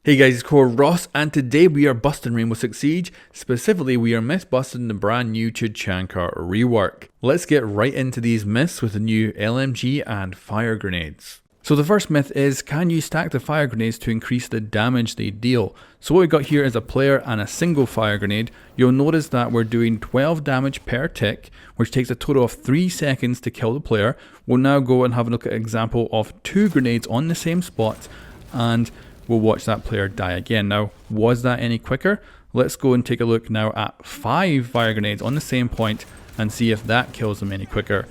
Hey guys, it's Core Ross, and today we are busting Rainbow Six Siege. Specifically, we are myth busting the brand new Tachanka Rework. Let's get right into these myths with the new LMG and fire grenades. So the first myth is, can you stack the fire grenades to increase the damage they deal? So what we got here is a player and a single fire grenade. You'll notice that we're doing 12 damage per tick, which takes a total of 3 seconds to kill the player. We'll now go and have a look at an example of 2 grenades on the same spot, and we'll watch that player die again. Now, was that any quicker? Let's go and take a look now at 5 fire grenades on the same point and see if that kills them any quicker.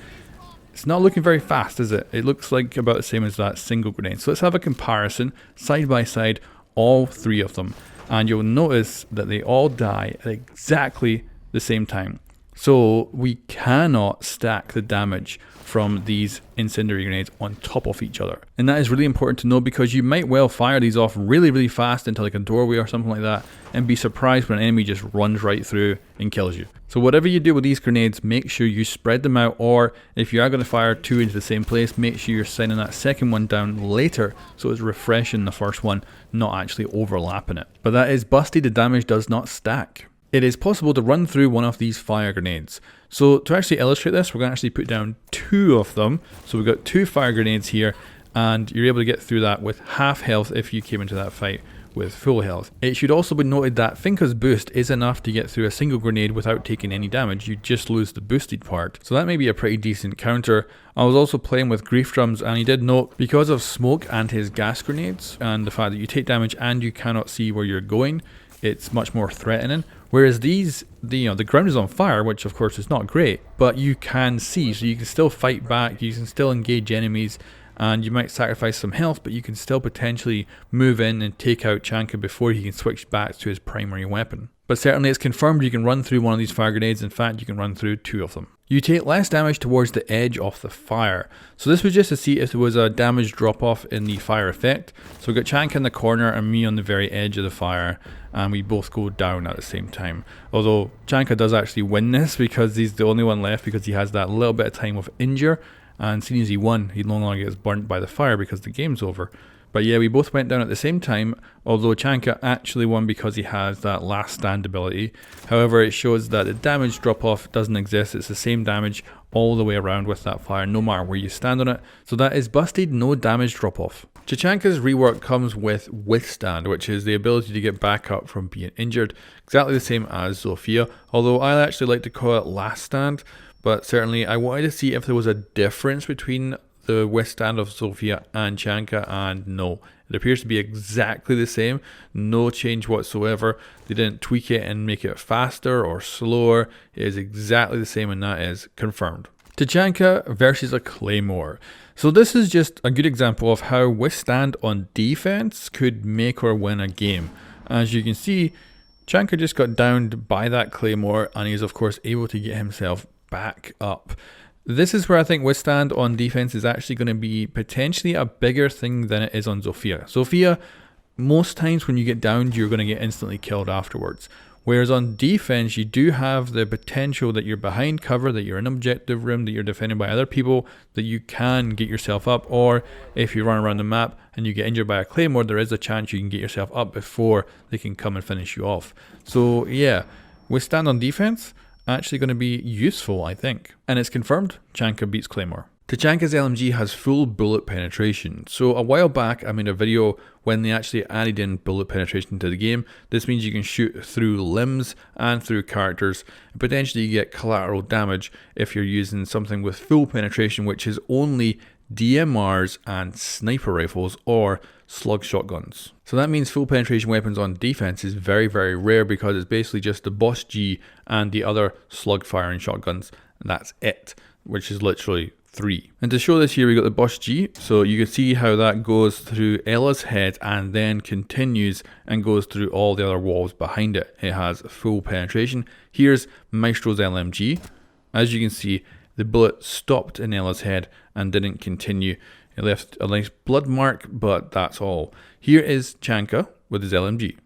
It's not looking very fast, is it? It looks like about the same as that single grenade. So let's have a comparison, side by side, all 3 of them. And you'll notice that they all die at exactly the same time. So we cannot stack the damage from these incendiary grenades on top of each other. And that is really important to know, because you might well fire these off really fast into like a doorway or something like that and be surprised when an enemy just runs right through and kills you. So whatever you do with these grenades, make sure you spread them out, or if you are going to fire 2 into the same place, make sure you're sending that second one down later so it's refreshing the first one, not actually overlapping it. But that is busted, the damage does not stack. It is possible to run through one of these fire grenades. So to actually illustrate this, we're going to actually put down 2 of them. So we've got 2 fire grenades here, and you're able to get through that with half health if you came into that fight with full health. It should also be noted that Finka's boost is enough to get through a single grenade without taking any damage. You just lose the boosted part. So that may be a pretty decent counter. I was also playing with Grief Drums, and he did note, because of smoke and his gas grenades and the fact that you take damage and you cannot see where you're going, it's much more threatening. Whereas these, the ground is on fire, which of course is not great, but you can see, so you can still fight back, you can still engage enemies, and you might sacrifice some health, but you can still potentially move in and take out Tachanka before he can switch back to his primary weapon. But certainly it's confirmed you can run through one of these fire grenades. In fact, you can run through 2 of them. You take less damage towards the edge of the fire. So this was just to see if there was a damage drop off in the fire effect. So we've got Tachanka in the corner and me on the very edge of the fire, and we both go down at the same time. Although Tachanka does actually win this because he's the only one left, because he has that little bit of time of injure, and seeing as he won, he no longer gets burnt by the fire because the game's over. But yeah, we both went down at the same time, although Tachanka actually won because he has that last stand ability. However, it shows that the damage drop off doesn't exist. It's the same damage all the way around with that fire, no matter where you stand on it. So that is busted, no damage drop off. Tachanka's rework comes with Withstand, which is the ability to get back up from being injured. Exactly the same as ZOFIA, although I actually like to call it Last Stand. But certainly I wanted to see if there was a difference between the Withstand of ZOFIA and Tachanka, and no, it appears to be exactly the same. No change whatsoever. They didn't tweak it and make it faster or slower. It is exactly the same, and that is confirmed. Tachanka versus a Claymore. So this is just a good example of how Withstand on defense could make or win a game. As you can see, Tachanka just got downed by that Claymore, and he's of course able to get himself back up. This is where I think Withstand on defense is actually going to be potentially a bigger thing than it is on ZOFIA. ZOFIA, most times when you get downed, you're going to get instantly killed afterwards. Whereas on defense, you do have the potential that you're behind cover, that you're in objective room, that you're defended by other people, that you can get yourself up, or if you run around the map and you get injured by a Claymore, there is a chance you can get yourself up before they can come and finish you off. So yeah, Withstand on defense, actually going to be useful, I think. And it's confirmed, Tachanka beats Claymore. Tachanka's LMG has full bullet penetration. So a while back I made a video when they actually added in bullet penetration to the game. This means you can shoot through limbs and through characters, and potentially you get collateral damage if you're using something with full penetration, which is only DMRs and sniper rifles or slug shotguns. So that means full penetration weapons on defense is very rare, because it's basically just the Boss G and the other slug firing shotguns, and that's it, which is literally 3. And to show this here, we got the Boss G, so you can see how that goes through Ella's head and then continues and goes through all the other walls behind it. It has full penetration. Here's Maestro's LMG. As you can see, the bullet stopped in Ella's head and didn't continue. It left a nice blood mark, but that's all. Here is Tachanka with his LMG.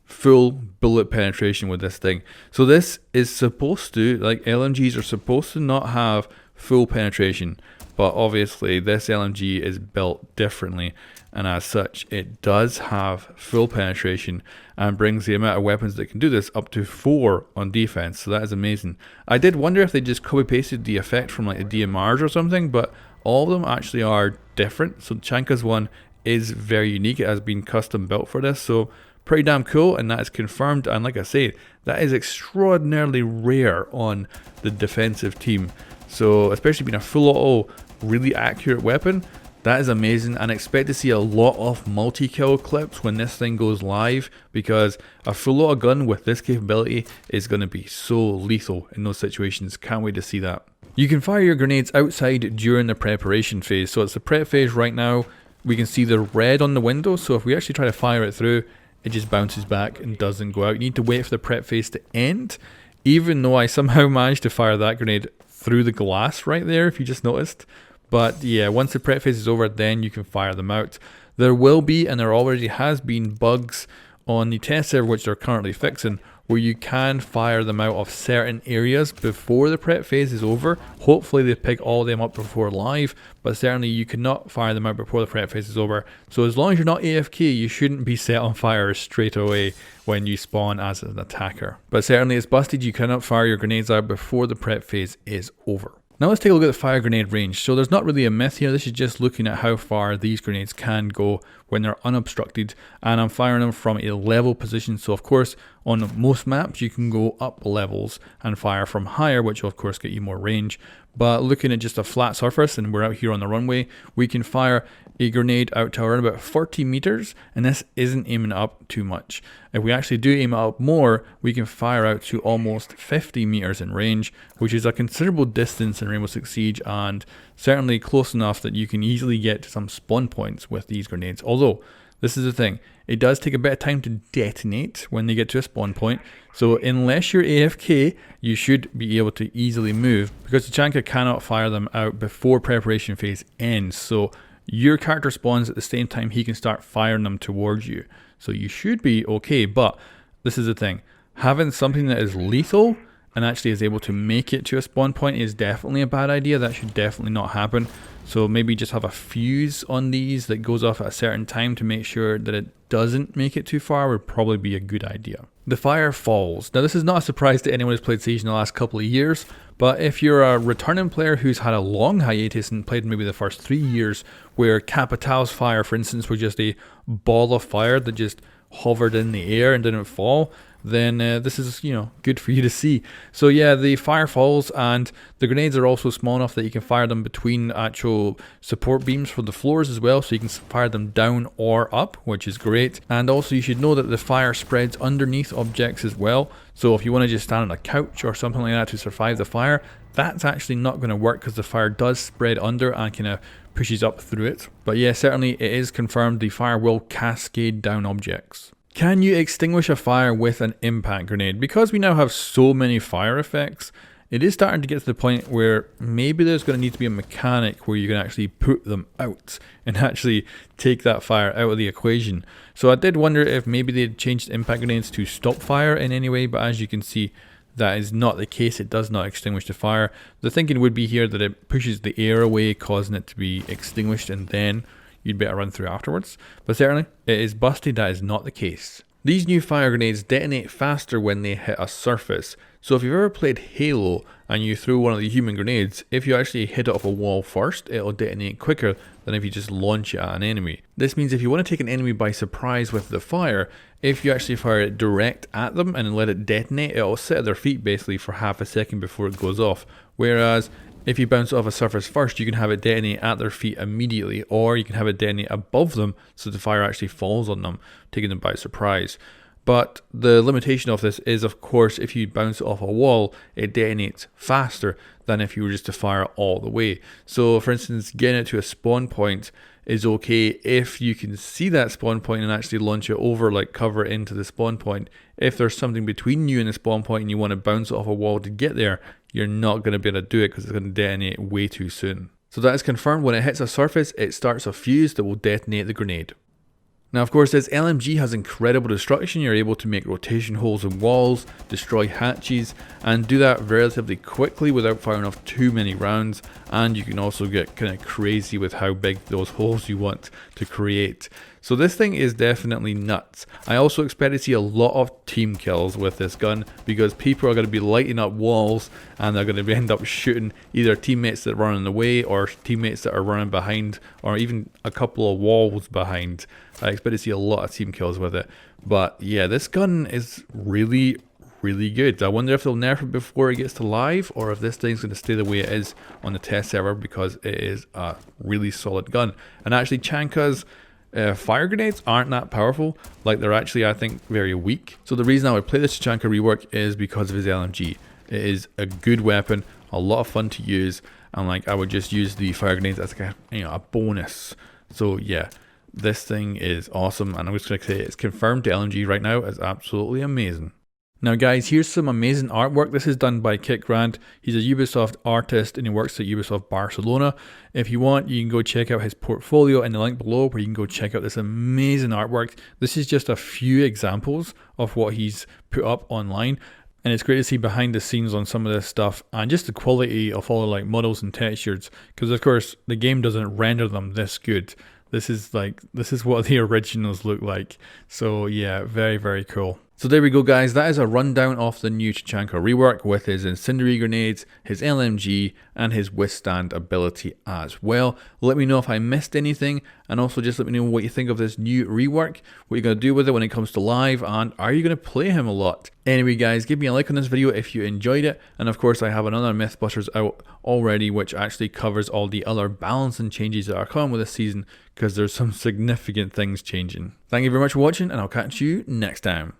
Full bullet penetration with this thing. So this is supposed to, like LMGs are supposed to not have full penetration, but obviously this LMG is built differently, and as such it does have full penetration and brings the amount of weapons that can do this up to 4 on defense, so that is amazing. I did wonder if they just copy pasted the effect from like the DMRs or something, but all of them actually are different. So Tachanka's one is very unique, it has been custom built for this, so pretty damn cool, and that is confirmed. And like I say, that is extraordinarily rare on the defensive team, so especially being a full auto really accurate weapon, that is amazing. And expect to see a lot of multi-kill clips when this thing goes live, because a full auto gun with this capability is going to be so lethal in those situations. Can't wait to see that. You can fire your grenades outside during the preparation phase, so it's the prep phase right now. We can see the red on the window, so if we actually try to fire it through, it just bounces back and doesn't go out. You need to wait for the prep phase to end, even though I somehow managed to fire that grenade through the glass right there, if you just noticed. But yeah, once the prep phase is over, then you can fire them out. There will be, and there already has been, bugs on the test server which they're currently fixing, where you can fire them out of certain areas before the prep phase is over. Hopefully they pick all of them up before live, but certainly you cannot fire them out before the prep phase is over. So as long as you're not AFK, you shouldn't be set on fire straight away when you spawn as an attacker. But certainly it's busted, you cannot fire your grenades out before the prep phase is over. Now let's take a look at the fire grenade range. So there's not really a myth here, this is just looking at how far these grenades can go when they're unobstructed, and I'm firing them from a level position. So of course on most maps you can go up levels and fire from higher, which will of course get you more range. But looking at just a flat surface, and we're out here on the runway, we can fire a grenade out to around about 40 meters, and this isn't aiming up too much. If we actually do aim it up more, we can fire out to almost 50 meters in range, which is a considerable distance in Rainbow Six Siege, and certainly close enough that you can easily get to some spawn points with these grenades. Although, this is the thing, it does take a bit of time to detonate when they get to a spawn point, so unless you're AFK, you should be able to easily move, because Tachanka cannot fire them out before preparation phase ends, so your character spawns at the same time he can start firing them towards you. So you should be okay, but this is the thing, having something that is lethal and actually is able to make it to a spawn point is definitely a bad idea. That should definitely not happen. So maybe just have a fuse on these that goes off at a certain time to make sure that it doesn't make it too far would probably be a good idea. The fire falls. Now this is not a surprise to anyone who's played Siege in the last couple of years, but if you're a returning player who's had a long hiatus and played maybe the first 3 years, where Capital's fire for instance was just a ball of fire that just hovered in the air and didn't fall, then this is, you know, good for you to see. So yeah, the fire falls, and the grenades are also small enough that you can fire them between actual support beams for the floors as well, so you can fire them down or up, which is great. And also you should know that the fire spreads underneath objects as well, so if you want to just stand on a couch or something like that to survive the fire, that's actually not going to work, because the fire does spread under and kind of pushes up through it. But yeah, certainly it is confirmed the fire will cascade down objects. Can you extinguish a fire with an impact grenade? Because we now have so many fire effects, it is starting to get to the point where maybe there's going to need to be a mechanic where you can actually put them out and actually take that fire out of the equation. So I did wonder if maybe they'd changed impact grenades to stop fire in any way, but as you can see, that is not the case. It does not extinguish the fire. The thinking would be here that it pushes the air away, causing it to be extinguished, and then you'd better run through afterwards. But certainly, it is busted, that is not the case. These new fire grenades detonate faster when they hit a surface. So if you've ever played Halo and you threw one of the human grenades, if you actually hit it off a wall first, it'll detonate quicker than if you just launch it at an enemy. This means if you want to take an enemy by surprise with the fire, if you actually fire it direct at them and let it detonate, it'll sit at their feet basically for half a second before it goes off. Whereas if you bounce it off a surface first, you can have it detonate at their feet immediately, or you can have it detonate above them so the fire actually falls on them, taking them by surprise. But the limitation of this is, of course, if you bounce it off a wall, it detonates faster than if you were just to fire it all the way. So for instance, getting it to a spawn point is okay if you can see that spawn point and actually launch it over, like cover it into the spawn point. If there's something between you and the spawn point and you want to bounce it off a wall to get there, you're not going to be able to do it because it's going to detonate way too soon. So that is confirmed. When it hits a surface, it starts a fuse that will detonate the grenade. Now, of course, this LMG has incredible destruction. You're able to make rotation holes in walls, destroy hatches, and do that relatively quickly without firing off too many rounds. And you can also get kind of crazy with how big those holes you want to create. So this thing is definitely nuts. I also expect to see a lot of team kills with this gun because people are going to be lighting up walls and they're going to end up shooting either teammates that run in the way or teammates that are running behind, or even a couple of walls behind. I expect to see a lot of team kills with it. But yeah, this gun is really good. I wonder if they'll nerf it before it gets to live, or if this thing's going to stay the way it is on the test server, because it is a really solid gun. And actually, Tachanka's fire grenades aren't that powerful. Like, they're actually, I think, very weak. So the reason I would play this Tachanka Rework is because of his LMG. It is a good weapon, a lot of fun to use, and like, I would just use the fire grenades as like a bonus. So yeah, this thing is awesome, and I'm just going to say it's confirmed to LMG right now. It's absolutely amazing. Now guys, here's some amazing artwork. This is done by Kit Grant. He's a Ubisoft artist and he works at Ubisoft Barcelona. If you want, you can go check out his portfolio in the link below where you can go check out this amazing artwork. This is just a few examples of what he's put up online. And it's great to see behind the scenes on some of this stuff and just the quality of all the like models and textures. Because of course the game doesn't render them this good. This is what the originals look like. So yeah, very cool. So there we go guys, that is a rundown of the new Tachanka Rework with his Incendiary grenades, his LMG and his withstand ability as well. Let me know if I missed anything, and also just let me know what you think of this new rework, what you're going to do with it when it comes to live, and are you going to play him a lot? Anyway guys, give me a like on this video if you enjoyed it, and of course I have another Mythbusters out already which actually covers all the other balancing changes that are coming with this season, because there's some significant things changing. Thank you very much for watching, and I'll catch you next time.